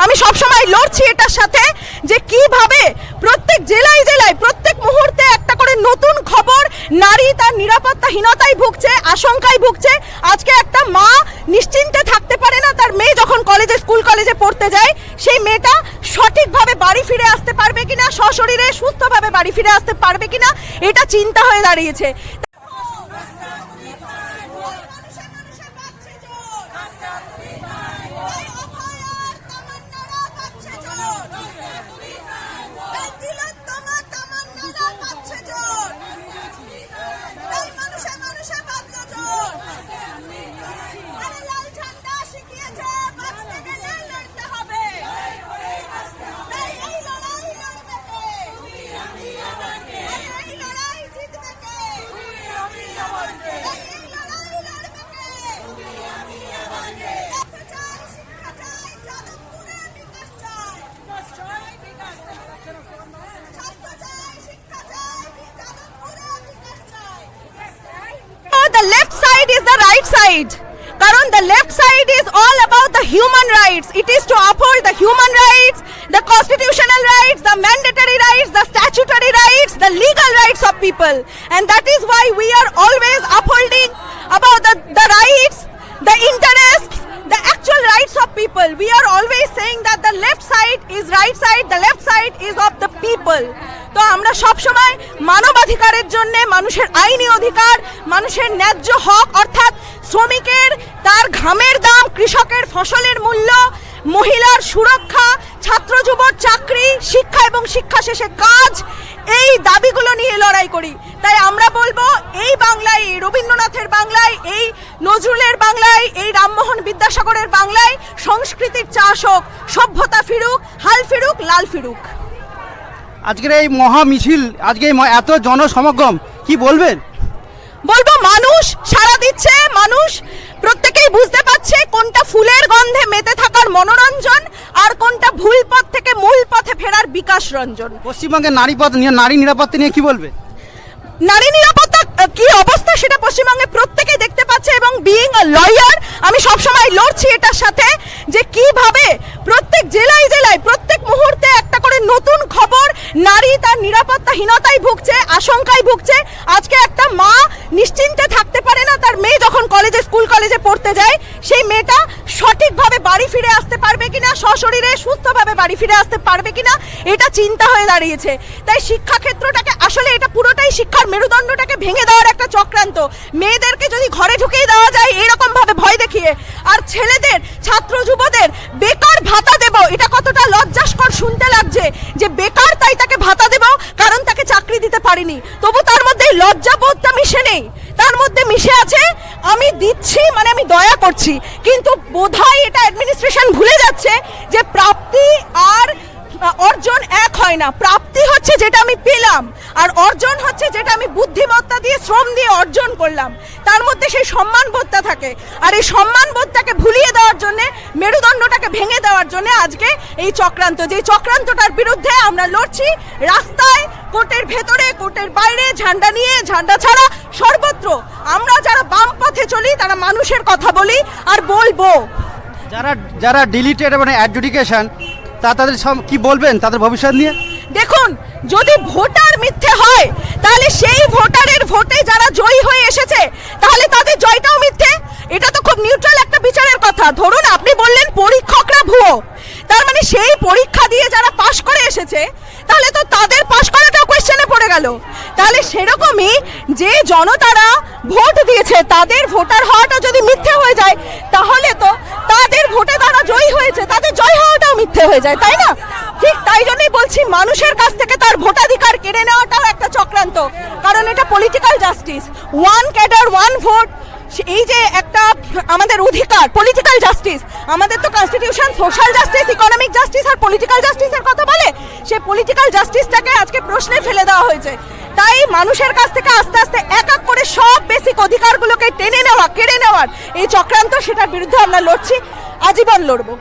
আমি সবসময় লড়ছি এটার সাথে যে কিভাবে প্রত্যেক জেলায় জেলায় প্রত্যেক মুহূর্তে একটা করে নতুন খবর, নারী তার নিরাপত্তাহীনতায় ভুগছে, আশঙ্কায় ভুগছে। আজকে একটা মা নিশ্চিন্তে থাকতে পারে না, তার মেয়ে যখন স্কুল কলেজে পড়তে যায়, সেই মেয়েটা সঠিকভাবে বাড়ি ফিরে আসতে পারবে কিনা, সশরীরে সুস্থভাবে বাড়ি ফিরে আসতে পারবে কিনা, এটা চিন্তা হয়ে দাঁড়িয়েছে। The left side is the right side. Karon, the left side is all about the human rights. It is to uphold the human rights, the constitutional rights, the mandatory rights, the statutory rights, the legal rights of people. And that is why we are always upholding about the rights, the interests, the actual rights of people. We are always saying that the left side is right side, the left side is of the people. তো আমরা সব সময় মানবাধিকারের জন্য, মানুষের আইনি অধিকার, মানুষের ন্যায্য হক অর্থাৎ শ্রমিকের তার ঘামের দাম, কৃষকের ফসলের মূল্য, মহিলার সুরক্ষা, ছাত্র যুবর চাকরি, শিক্ষা এবং শিক্ষা শেষে কাজ, এই দাবিগুলো নিয়ে লড়াই করি। তাই আমরা বলবো এই বাংলায়, এই রবীন্দ্রনাথের বাংলায়, এই নজরুলের বাংলায়, এই রামমোহন বিদ্যাসাগরের বাংলায় সংস্কৃতির চাষ হোক, সভ্যতা ফিরুক, হাল ফিরুক, লাল ফিরুক। আজকের এই মহা মিছিল, আজকে এত জনসমাগম, কি বলবেন? বলবো মানুষ সাড়া দিচ্ছে, মানুষ প্রত্যেকেই বুঝতে পারছে কোনটা ফুলের গন্ধে মেতে থাকার মনোরঞ্জন আর কোনটা ভুল পথ থেকে মূল পথে ফেরার বিকাশ রঞ্জন। পশ্চিমবঙ্গের নারী নিরাপত্তা নিয়ে কি বলবে? নারী নিরাপত্তা কি অবস্থা সেটা পশ্চিমবঙ্গে প্রত্যেকেই দেখতে পাচ্ছে, এবং বিইং আ লয়ার আমি সবসময় লড়ছি এটার সাথে যে কিভাবে প্রত্যেক জেলায় জেলায় প্রত্যেক মুহূর্তে একটা করে নতুন খবর, নারী তার নিরাপত্তাহীনতায় ভুগছে, আশঙ্কায় ভুগছে। আজকে একটা মা নিশ্চিন্তে থাকতে পারে না, তার মেয়ে যখন স্কুল কলেজে পড়তে যায়, সেই মেয়েটা সঠিকভাবে বাড়ি ফিরে আসতে পারবে কিনা, সশরীরে সুস্থভাবে বাড়ি ফিরে আসতে পারবে কিনা, এটা চিন্তা হয়ে দাঁড়িয়েছে। তাই শিক্ষাক্ষেত্রটাকে আসলে এটা পুরোটাই শিক্ষার মেরুদণ্ডটাকে ভেঙে দেওয়ার একটা চক্রান্ত। মেয়েদেরকে যদি ঘরে ঢুকিয়ে দেওয়া যায় এরকম ভাবে ভয় দেখিয়ে, আর ছেলেদের, ছাত্র যুবদের বেকার ভাতা দেব, এটা কতটা লজ্জাস্কর শুনতে লাগছে যে বেকার তাই তাকে ভাতা দেব কারণ তাকে চাকরি দিতে পারিনি। তবু তার মধ্যে লজ্জাবোধটা মিশে নেই, তার মধ্যে মিশে আছে আমি দিচ্ছি মানে আমি দয়া করছি। কিন্তু বোধহয় এটা অ্যাডমিনিস্ট্রেশন ভুলে যাচ্ছে যে প্রাপ্তি আর অর্জন এক হয় না। প্রাপ্তি হচ্ছে যেটা আমি পেলাম, আর অর্জন হচ্ছে যেটা আমি বুদ্ধিমত্তা দিয়ে, শ্রম দিয়ে অর্জন করলাম। তার মধ্যে সেই সম্মানবোধটা থাকে, আর এই সম্মানবোধটাকে ভুলিয়ে দেওয়ার জন্য, মেরুদণ্ডটাকে ভেঙে দেওয়ার জন্য আজকে এই চক্রান্ত, যে চক্রান্তটার বিরুদ্ধে আমরা লড়ছি রাস্তায়, কোর্টের ভেতরে, কোর্টের বাইরে, ঝান্ডা নিয়ে, ঝান্ডা ছাড়া, সর্বত্র। আমরা যারা বাম পথে চলি তারা মানুষের কথা বলি আর বলবো। যারা ডিলিটেড মানে অ্যাডজুডিকেশন, তাদের কি বলবেন তাদের ভবিষ্যৎ নিয়ে? দেখুন, যদি ভোটার মিথ্যে হয় তাহলে সেই ভোটারের ভোটে যারা জয়ী হয়ে এসেছে তাহলে তাদের জয়টাও মিথ্যে। এটা তো খুব নিউট্রাল একটা বিচারের কথা। ধরুন আপনি বললেন পরীক্ষকরা ভুয়ো, তার মানে সেই পরীক্ষা দিয়ে যারা পাশ করে এসেছে তাহলে তো তাদের পাশ করাটাও কোয়েশ্চেনে পড়ে গেল। তাহলে সেরকমই যে জনতারা ভোট দিয়েছে তাদের ভোটার হওয়াটা যদি মিথ্যে হয়ে যায় তাহলে তো তাদের ভোটে তারা জয়ী হয়েছে, তাদের জয় হওয়াটাও মিথ্যে হয়ে যায়, তাই না? ঠিক তাই জন্যই বলছি মানুষের কাছ থেকে তার ভোটাধিকার কেড়ে নেওয়াটাও একটা চক্রান্ত, কারণ এটা political justice, one cadre one vote. এই যে একটা আমাদের অধিকার, পলিটিক্যাল জাস্টিস, আমাদের তো constitution social justice, economic justice আর পলিটিক্যাল জাস্টিসের কথা বলে, সেই পলিটিক্যাল জাস্টিসটাকে আজকে প্রশ্নে ফেলে দেওয়া হয়েছে। তাই মানুষের কাছ থেকে আস্তে আস্তে এক এক করে সব বেসিক অধিকারগুলোকে টেনে নেওয়া, কেড়ে নেওয়ার এই চক্রান্ত, সেটার বিরুদ্ধে আমরা লড়ছি, আজীবন লড়বো।